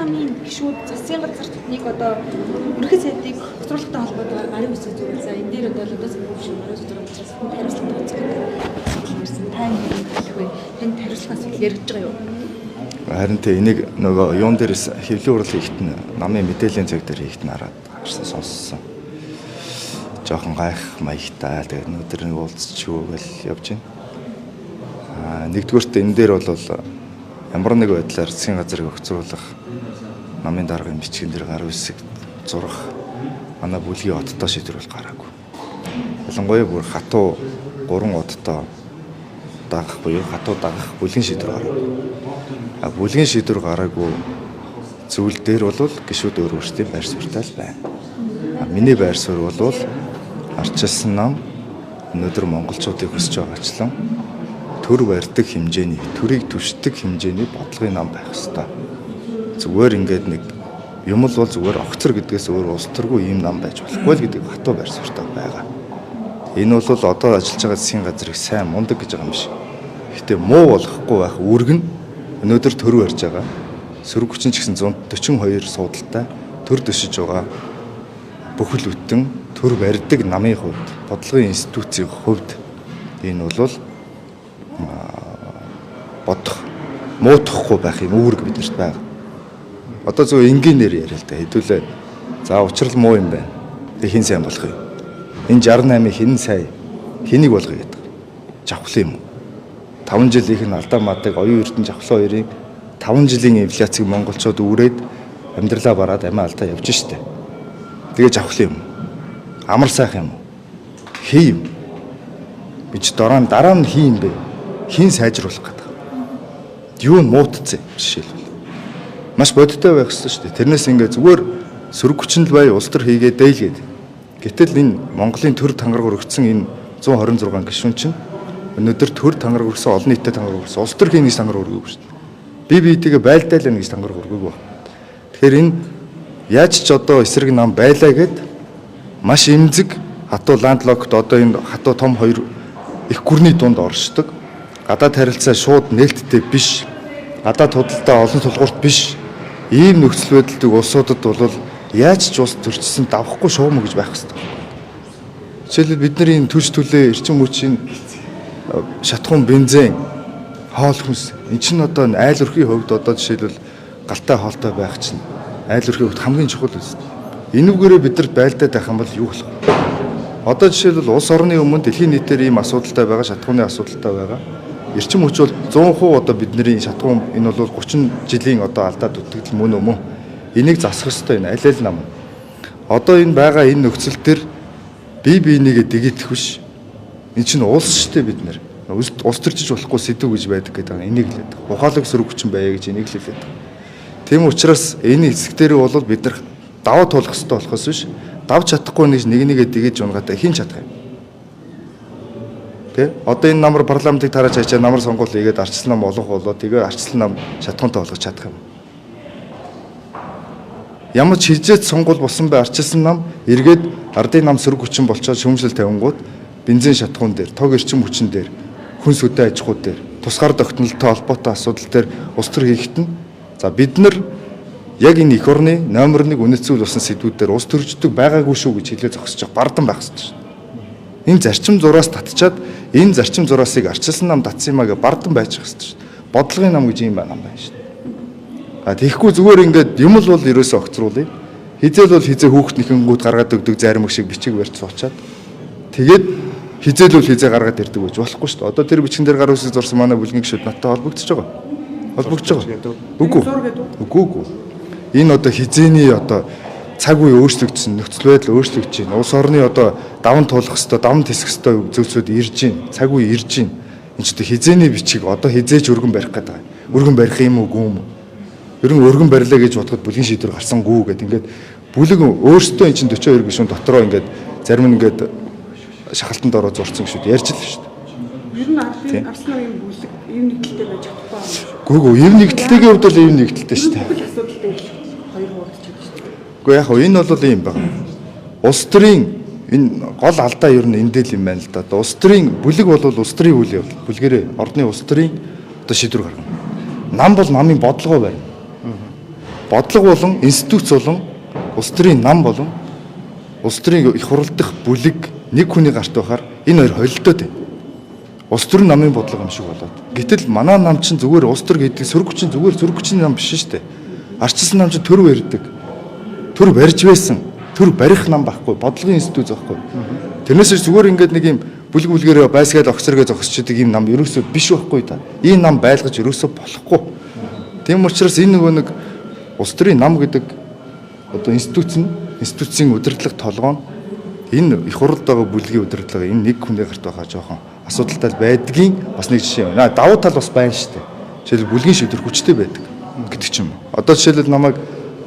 намын гишүүд засгийн газартныг одоо ерөнхий сайдыг хоцруулахтай холбоотойгоор гарын үсэг зүгээр. За энэ дээр одоо лодос гүшин гарын үсэг зүгээр учраас хүн хариуцлага тооцох. Тань хэлэх вэ? Танд хариуцлагаас яригдж байгаа юу? Харин тэ энийг нөгөө юун дээрээс хэвлэл урал хийхэд нь намын мэдээллийн цаг дээр хийхэд нь хараад гарсан сонссон. Жохон гайх маягтай тэгээд өнөөдөр нэг уулзчихгүй гэл явж байна. Нэгдүгээрт энэ дээр бол ямар нэг байдлаар засгийн газрыг өгцруулах намын даргын бичгэн дээр гар үсэг зурах манай бүлгийн одтой шийдвэр бол гараагүй. Ялангуяа бүр хатуу 3 одтой дагах буюу хатуу дагах бүлгийн шийдвэр гараагүй. Бүлгийн шийдвэр гараагүй зүйл дээр бол гишүүд өөр өөрсдийн байр суурьтай байна. Миний байр суурь бол арчилсан нам өнөөдөр монголчуудыг хүсэж байгаачлан төр барьдаг хэмжээний, төрийг түшдэг хэмжээний бодлогын нам байх ёстой. Зүгээр ингээд нэг юм л бол зүгээр огцор гэдгээс өөр улс төргүй ийм нам байж болохгүй л гэдэг хатуу байр суурьтай байгаа. Энэ бол одоо ажиллаж байгаа засгийн газрыг сайн мундаг гэж байгаа юм шиг. Гэхдээ муу болохгүй байх үүрэг нь өнөөдөр төр барьж байгаа. Сөрөг хүчин ч гэсэн 142 суудалтай төр төшиж байгаа бүхэл бүтэн төр барьдаг намын хувьд, бодлогын институцийн хувьд энэ бол бодох, муутахгүй байх юм үүрэг биднэрт байна. Одоо зөв энгийнээр яриа л да. Хэдүүлээ. За учрал муу юм байна. Тэг хин сайн болох юм. Энэ 68-ыг хин сайн, хэнийг болгоё гэдэг. Жавхлаа юм уу? 5 жилийнх нь алдаа маадаг оюун эрдэнэ жавхлаа хоёрын 5 жилийн инфляцийг монголчууд үрээд амьдралаа бараад амиа алдаа явж штэ. Тэгээ жавхлаа юм. Амар сайхан юм. Хий юм. Бич дараа нь хий юм бэ? Хин сайжруулах гэдэг. Юу нь муутцээ жишээлбэл. Маш бодиттой байх ёстой шүү дээ. Тэрнээс ингээ зүгээр сөрөг хүчин л бай улс төр хийгээ дэйлгээд. Гэтэл энэ Монголын төр тангараг өргөцсөн энэ 126 гишүүн чинь өнөөдөр төр тангараг өргөсөн олон нийтэд тангараг өргөсөн улс төр хийн гэж тангараг өргөөгүй шүү дээ. Би биетэйгээ байлдаална гэж тангараг өргөөгүй. Тэгэхээр энэ яаж ч одоо эсрэг нам байлаа гэд маш эмзэг хатуу ландлокт одоо энэ хатуу том хоёр их гүрний дунд оршдог. Гадаад харилцаа шууд нээлттэй биш. Гадаад худалдаа олон тулгуурт биш. Ийм нөхцөл байдалд улсуудад бол яаж ч улс төрчсөн давхгүй шуумаа гэж байх хэрэгтэй. Жишээлбэл бидний төж төлөө эрчим хүчийн шатхуун бензин хоол хүнс эн чинь одоо айл өрхийн хувьд одоо жишээлбэл галтай хоолтой байх чинь айл өрхийн хувьд хамгийн чухал үст. Энүүгээрээ бидэрт байлдаад байх юм бол юу болох вэ? Одоо жишээлбэл улс орны өмнө дэлхийн нийтээр ийм асуудалтай байгаа, шатхууны асуудалтай байгаа. Эрчим хүч бол 100% одоо бидний шатхуун энэ бол 30 жилийн одоо алдаа дутагдал мөн өмнө. Энийг засах ёстой энэ аль аль нам. Одоо энэ байгаа энэ нөхцөл төр бие биенийгээ дэгийдэх биш. Энэ чинь улс шүү дээ бид нэр. Улс төрчиж болохгүй сэдв гэж байдаг гэдэг. Энийг хэлээд. Ухаалаг сөрөг хүчин байя гэж энийг хэлээд. Тийм учраас энэ хэсэг дээр бол бид нар даваа туулах ёстой болохоос биш. Давж чадахгүй нэгээ дэгэж унгаатай хийн чадах юм. Тэ? Одоо энэ намар парламентыг тарааж хайчаа намар сонгуул хийгээд арчилсан нам олох болоо тэгээ арчилсан нам шатхуунтай болгож чадах юм. Ямар ч хижээд сонгуул болсон бай арчилсан нам эргээд ардын нам сөрөг хүчин болчоод шүүмжлэл тавингууд бензин шатхуун дээр, тог эрчим хүчин дээр, хүн сүдэ аж ахуй дээр, тусгаар тогтнолтой холбоотой асуудал дээр улс төр хийхэд нь за бид нар яг энэ эх орны номер 1 үнэт зүйл болсон сэдвүүдээр улс төрждөг байгаагүй шүү гэж хэлээ зогсож байгаа бардан байх хэрэгтэй шүү. Энэ зарчим зураас татчаад энэ зарчим зураасыг арчилсан нам татсан юмаа гэ бардан байж байгаа шүү. Бодлогын нам гэж юм байна шүү. Тэгэхгүй зүгээр ингээд юм л бол ерөөсөө огцруулъя. Хизээл бол хизээ хүүхэд нэхэнгүүд гаргаад өгдөг зарим шиг бичиг барьж суучаад тэгээд хизээл бол хизээ гаргаад ирдэг гэж болохгүй шүү. Одоо тэр бичгэн дээр гар үсэг зурсан манай бүлгийн гишүүд надтай холбогдож байгаа. Холбогдож байгаа. Үгүй. Энэ одоо хизээний одоо цаг үе өөрчлөгдсөн, нөхцөл байдал өөрчлөгдөж байна. Улс орны одоо даван туулах хэвээр, даван тисэх хэвээр зөвцүүд ирж байна. Цаг үе ирж байна. Энд ч хизээний бичиг одоо хизээч өргөн барих гэдэг. Өргөн барих юм уу, гүм үү? Ер нь өргөн барилаа гэж бодоход бүлгийн шийдвэр гарсангүй гэдэг. Ингээд бүлэг өөрсдөө эн чинь 42 гишүүн дотроо ингээд зарим нь ингээд шахалтанд ороод зурцсан гişүүд ярьж л шүү дээ. Ер нь арслан юм бүлэг ийм нэгдэлтэй байж чадахгүй юм шүү. Гүг ийм нэгдэлтэйгийн хувьд бол ийм нэгдэлтэй шүү дээ. Асуудалтай хоёр хуудаж байгаа шүү дээ. Гэхдээ яг энэ бол ийм байна. Улс төрийн энэ гол алдаа ер нь эндэл юм байна л да. Улс төрийн бүлэг бол улс төрийн үйл явдал. Бүлгэрээ орны улс төрийн одоо шийдвэр гаргана. Нам бол намын бодлогоо байна. бодлого болон институт болон улс төрийн нам болон улс төрийн их хурал дахь бүлэг нэг хүний гарт байхаар энэ хоёр холилдоод байна. Улс төрийн намын бодлого юм шиг болоод. Гэтэл манай нам чинь зүгээр улс төр гэдэг сөрөг хүчин зүгээр сөрөг хүчний нам биш шүү дээ. Арчилсан нам чинь төр барьдаг. Төр барьж байсан. Төр барих нам байхгүй. Бодлогын институт байхгүй. Тэрнээс зүгээр ингээд нэг юм бүлэг бүлгээрээ байсгаад огцоргоо зогсчдаг юм нам ерөөсөө биш байхгүй та. Энэ нам байлгаж ерөөсөө болохгүй. Тийм учраас энэ нөгөө нэг улс төрийн нам гэдэг одоо институцийн удирдлага толгой нь энэ их хуралд байгаа бүлгийн удирдлага энэ нэг хүний гарт байгаа жоохон асуудалтай байдгийн бас нэг жишээ байна. Давуу тал бас байна шүү дээ. Жишээл бүлгийн шийдвэр хүчтэй байдаг гэдэг ч юм. Одоо жишээлбэл намайг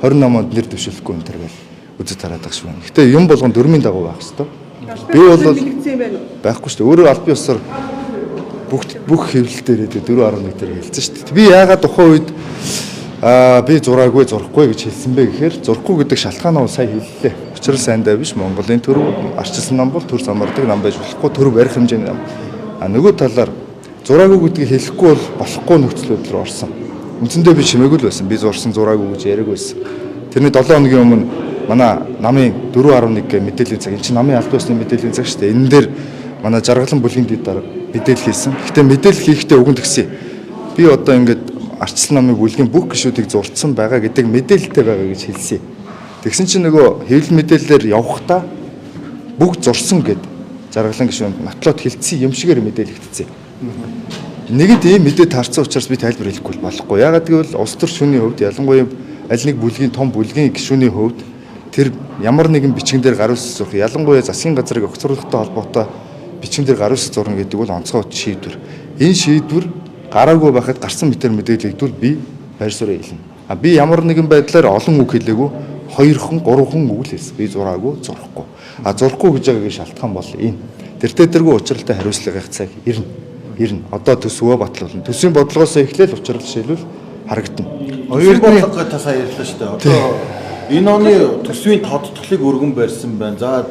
28 онд нэр дэвшүүлэхгүй энэ төр гэл үзэж тараад байгаа шүү. Гэтэ юм болгон дөрмийн дагуу байх хэвээр. Би бол байхгүй шүү дээ. Өөрөө аль бие усаар бүх хэвлэлтээр 4.1 дээр хэлсэн шүү дээ. Би яагаад тухайн үед би зураагүй зурхгүй гэж хэлсэн бэ гэхээр зурхгүй гэдэг шалтгаанаа сая хэллээ. Учир сайндаа биш Монголын төр арчилсан нам бол төр замардаг нам байж болохгүй төр барих хэмжээний нам. Нөгөө талаар зураагүй гэдгийг хэлэхгүй бол болохгүй нөхцөл байдал руу орсон. Үндсэндээ би чимээгүй л байсан. Би зурсан зураагүй гэж яриаг байсан. Тэрний 7 хоногийн өмнө манай намын 4.1 гэ мэдээллийн цаг. Энэ чинь намын аль биесны мэдээллийн цаг шүү дээ. Энэ дээр манай жаргалан бүлгийн дэд дарга мэдээлэл хийсэн. Гэхдээ мэдээлэл хийхдээ өгөн тгсэн. Би одоо ингээд арчилсан намын бүлгийн бүх гишүүдийг зурцсан байгаа гэдэг мэдээлэлтэй байгаа гэж хэлсэн. Тэгсэн чинь нөгөө хэвлэл мэдээлэлээр явахдаа бүгд зурсан гэд жаргалан гишүүнд нотлоод хэлсэн юм шигээр мэдээлэгдсэн. Нэгэд ийм мэдээ таарсан учраас би тайлбар хэлэхгүй болохгүй. Ягаад гэвэл улс төр шүний хувьд ялангуяа аль нэг бүлгийн том бүлгийн гишүүний хувьд тэр ямар нэгэн бичгэн дээр гар үсэг зурх ялангуяа засгийн газрыг огцруулалттай холбоотой бичгэн дээр гар үсэг зурна гэдэг бол онцгой шийдвэр. Энэ шийдвэр гараагүй байхад гарсан мэдээлэгдвэл би байр суурь хэлнэ. Би ямар нэгэн байдлаар олон үг хэлээгүй 2 хон 3 хон үг л хэлсэн. Би зураагүй зурхгүй. Зурхгүй гэж байгаагийн шалтгаан бол энэ. Тэртээ учралтай хариуцлагын цаг ирнэ. Одоо төсвөө батлуулна. Төсвийн бодлогоос эхлээл учрал шилбэл харагдана. Төсвийн бодлого та сая ярьлаа шүү дээ. Одоо энэ оны төсвийн тодтголыг өргөн барьсан байна. За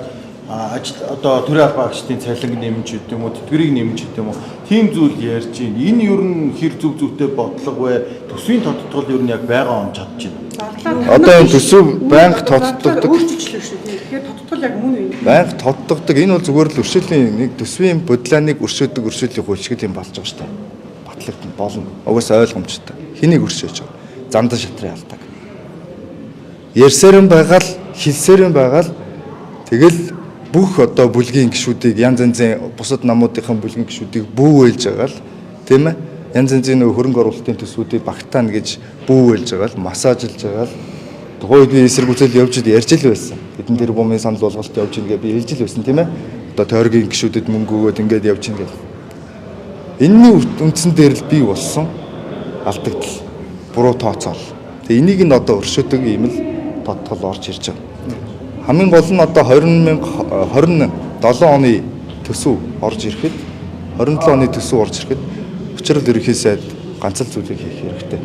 одоо төрийн албан агчдын цалинг нэмж гэдэг юм уу, тэтгэврийг нэмж гэдэг юм уу. Тийм зүйл ярьж байна. Энэ ер нь хэр зөв зөвтэй бодлого вэ? Төсвийн тодтгол ер нь яг байгаа он чадж байна. Одоо энэ төсөв байнга тодтогддог. Өөрчлөлөө шүү дээ. Тэгэхээр тодтгол яг мөн үү? Байнга тодтогддог. Энэ бол зүгээр л өршөөлийн нэг төсвийн бодлооныг өршөөлийн хөлшгөл юм болж байгаа шүү дээ. Батлагдана болно. Угаасаа ойлгомжтой. Хэнийг өршөөж байгаа? Зандан шатрын алдаг. Ярьсаар юм байгаа л, хэлсээр юм байгаа л тэгэл бүх одоо бүлгийн гишүүдийг янз янзын бусад намуудынхан бүлгийн гишүүдийг бүүвэлж байгаа л тийм ээ янз янзын нөх хөрөнгө оруулалтын төсвүүдийг багтаана гэж бүүвэлж байгаа л массажлж байгаа л тухайд би эсрэг үзэл явж ярьж л байсан хэдэн тэр бумын санал болголт явж ийн гэж би хэлж л байсан тийм ээ одоо тойргийн гишүүдэд мөнгө өгөөд ингээд явж ийн гэж энэний үндсэн дээр л бий болсон алдагдал буруу тооцоол тэгээ энийг нь одоо өршөөдөг юм л тодтол орж ирж байгаа. Хамгийн гол нь одоо 27 оны төсөв орж ирэхэд 27 оны төсөв орж ирэхэд учрал ерөнхий сайд ганц л зүйлийг хийх хэрэгтэй.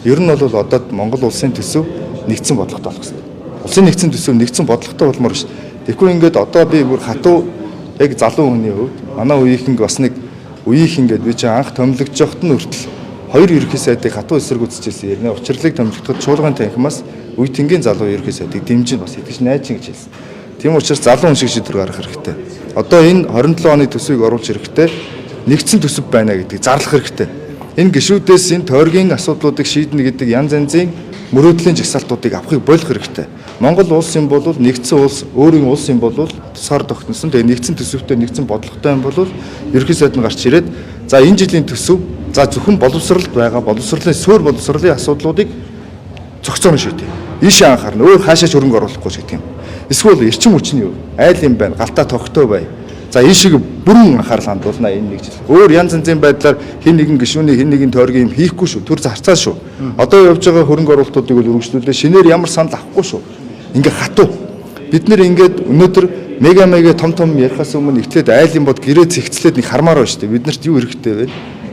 Ер нь бол одоо Монгол улсын төсөв нэгдсэн бодлоготой болох хэрэгтэй. Улсын нэгдсэн төсөв нэгдсэн бодлоготой болмоор ш. Тэгэхгүй ингээд одоо би бүр хатуу яг залуу хүний хувьд манай үеийнхэн бас нэг үеийнхэн ингээд би чи анх томилогдож явахт нь хүртэл хоёр ерөнхий сайдыг хатуу эсрэг үзчихсэн ярина. Учрлыг томилогдоход чуулган танхимаас үе тэнгийн залуу ерөнхий сайдыг дэмжин бас итгэж найчин гэж хэлсэн. Тийм учраас залуу хүн шиг шийдвэр гаргах хэрэгтэй. Одоо энэ 27 оны төсвийг оруулж ирэхдээ нэгдсэн төсөв байна гэдгийг зарлах хэрэгтэй. Энэ гишүүдээс энэ тойргийн асуудлуудыг шийднэ гэдэг янз янзын мөрөөдлийн жагсаалтуудыг авахыг болох хэрэгтэй. Монгол улс юм бол нэгдсэн улс, өөрийн улс юм бол тусаар тогтносон. Тэгээ нэгдсэн төсөвтэй нэгдсэн бодлоготой юм бол ерөнхий сайд нь гарч ирээд за энэ жилийн төсөв за зөвхөн боловсролд байгаа боловсролын суурь боловсролын асуудлуудыг зохицооно шийдэ. Ийшээ анхаарна. Өөр хаашаач хөрөнгө оруулахгүй гэдэг юм. Эсвэл эрчим хүчний юу? Айл юм байна. Галтаа тогтоо бай. За энэ шиг бүрэн анхаарал хандуулна энэ нэг жил. Өөр янз янзын байдлаар хин нэгэн гишүүний хин нэгэн тойргийн юм хийхгүй шүү. Төр зарцаа шүү. Одоо явж байгаа хөрөнгө оруулалтуудыг бол өргөжлүүлээ. Шинээр ямар санал авахгүй шүү. Ингээ хатуу. Бид нэр ингээд өнөөдөр мега том ярихаас өмнө ихлээд айл юм бод гэрээ цэгцлээд нэг хармаар байна шүү дээ. Бид нарт юу хэрэгтэй вэ?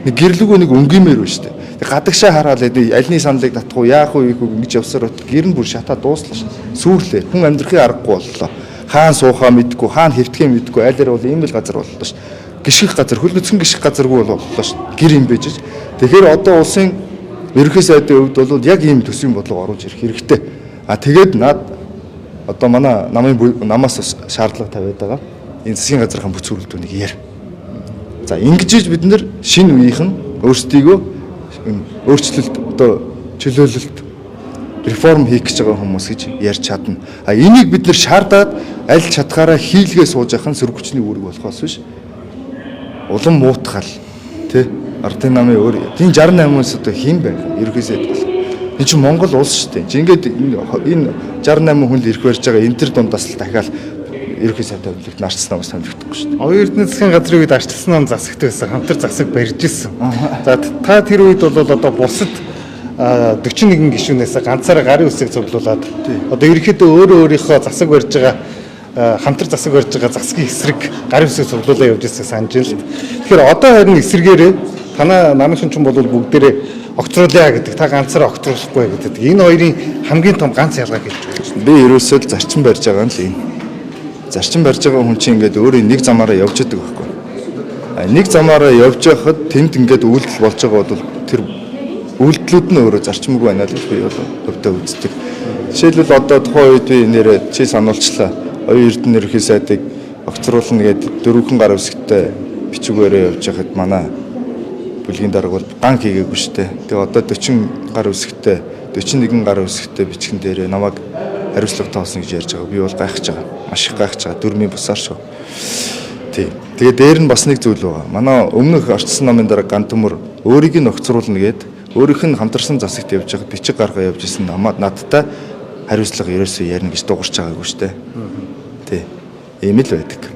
Нэг гэрлэгөө нэг өнгөмөр байна шүү дээ. Гадагшаа хараад альны саналыг татах уу яах уу ингэж явсаар гэр нь бүр шатаа дууслаа шүү. Сүүрлээ. Хүн амьдрахын аргагүй боллоо. Хаан суухаа мэдгүй, хаан хэвтгэхээ мэдгүй айлаар бол ийм л газар боллоо шүү. Гიშгэх газар, хөл нүцгэн гიშгэх газаргүй боллоо шүү. Гэр юм байж. Тэгэхээр одоо улсын Ерөнхий сайдын хувьд бол яг ийм төсвийн бодлого оруулж ирэх хэрэгтэй. Тэгээд наад одоо манай намаас шаардлага тавиад байгаа. Энэ засгийн газрын бүцгүүрлэлтүүдийг яар. За ингэж бид нэр шинэ үеийнхэн өөрсдийгөө өөрчлөлт одоо чөлөөлөлт реформ хийх гэж байгаа хүмүүс гэж ярьж чадна. Энийг бид нэр шаардаад аль чадхаараа хийлгээ сууж явах нь сөргөчний үүрэг болохоос биш. Улам муутгал тий ардын намын өөр тийм 68-аас одоо хэн байх ерөөсөө сайд бол. Энэ чинь Монгол улс шүү дээ. Чи ингээд энэ 68 хүн л ирэх барьж байгаа энэ төр дундаас л дахиад ерөөсөө сайд төвлөлт нарчсан нас санагдахгүй шүү дээ. Оюун эрдэнэ засгийн газрын үед арчилсан ном засагт байсан хамтар засаг барьж ирсэн. За та тэр үед бол одоо бусад 41 гишүүнээс ганцаараа гарын үсэг цуглуулад одоо ерөнхийдөө өөрөө өөрийнхөө засаг барьж байгаа хамтар засаг барьж байгаа засгийн эсрэг гарын үсэг цуглуулаа явж ирсэн санаж байна л. Тэгэхээр одоо харин эсрэгээрээ танаа намын шинчин бол бүгдээрээ огцруулъя гэдэг. Та ганцаараа огцруулахгүй гэдэг. Энэ хоёрын хамгийн том ганц ялгааг хэлж байна. Би ерөөсөө л зарчим барьж байгаа нь л юм. Зарчим барьж байгаа хүн чинь ингээд өөрөө нэг замаараа явж идэг байхгүй. Нэг замаараа явж байхад тэнд ингээд үйлдэл болж байгаа бол тэр үйлдэлүүд нь өөрөө зарчимгүй байна л гэж би бол өвдөө үздэг. Жишээлбэл одоо тухайн үед би нэрээ чи сануулчлаа. Оюун эрдэнэ ерөнхий сайдыг огцруулна гэдэг дөрвөн гар үсгтээ бичгээрээ явж байхад манай бүлгийн дарга бол ган хийгээгүй шүү дээ. Тэгээ одоо 40 гар үсгтээ 41 гар үсгтээ бичгэн дээрээ намайг хариуцлага тоосон гэж ярьж байгаа. Би бол гайхаж байгаа. Маш их гайхаж байгаа. Дөрмийн бусаар шүү. Тэгээ дээр нь бас нэг зүйл байгаа. Манай өмнөх арчсан намын дараа ган төмөр өөрийг нь огцруулна гэд өөрийнх нь хамтарсан засагт явж байхад бичиг гаргаа явж исэн надтай хариуцлага ерөөсөө ярина гэж дуурч байгаагүй шүү дээ. Ийм л байдаг.